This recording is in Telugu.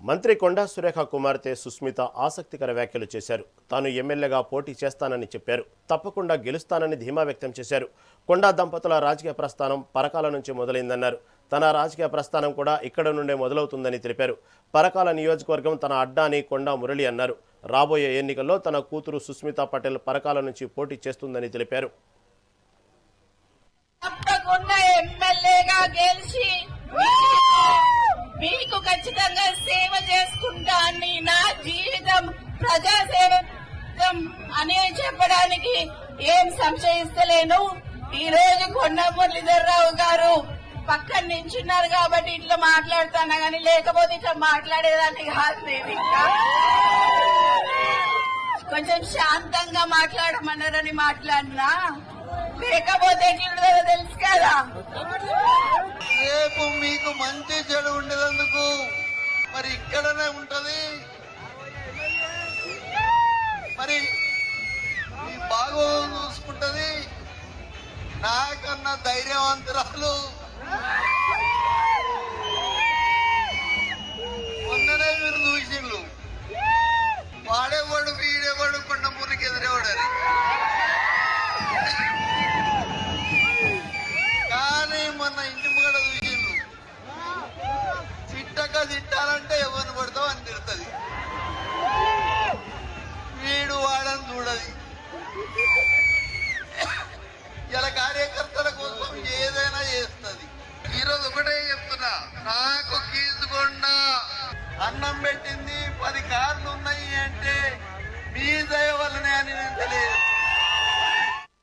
మంత్రి కొండా సురేఖ కుమార్తె సుస్మిత ఆసక్తికర వ్యాఖ్యలు చేశారు. తాను ఎమ్మెల్యేగా పోటీ చేస్తానని చెప్పారు. తప్పకుండా గెలుస్తానని ధీమా వ్యక్తం చేశారు. కొండా దంపతుల రాజకీయ ప్రస్థానం పరకాల నుంచి మొదలైందన్నారు. తన రాజకీయ ప్రస్థానం కూడా ఇక్కడ నుండే మొదలవుతుందని తెలిపారు. పరకాల నియోజకవర్గం తన అడ్డా అని కొండా మురళి అన్నారు. రాబోయే ఎన్నికల్లో తన కూతురు సుస్మిత పటేల్ పరకాల నుంచి పోటీ చేస్తుందని తెలిపారు. మీకు ఖచ్చితంగా సేవ చేసుకుంటా అని నా జీవితం ప్రజాసేవ అని చెప్పడానికి ఏం సంశయిస్తలేను. ఈ రోజు కొండా మురళీధర్రావు గారు పక్కన నించున్నారు కాబట్టి ఇట్లా మాట్లాడుతున్నా కానీ లేకపోతే ఇట్లా మాట్లాడేదాన్ని కాదు. నేను ఇంకా కొంచెం శాంతంగా మాట్లాడమన్నారని మాట్లాడినా, లేకపోతే ఎట్లుంటుందో తెలుసు కదా. రేపు మీకు మంచి చెడు ఉండేందుకు మరి ఇక్కడనే ఉంటది. మరి మీ బాగోగులు చూసుకుంటది. నాకన్నా ధైర్యవంతురాలు మొన్ననే మీరు చూసిండ్రు. వాడేవాడు వీడేవాడు కొండ మురికి ఎదురేవాడని. కానీ మొన్న ఇంటి ముంగడ చూసిండ్రు. తిట్టాలంటే ఎవరు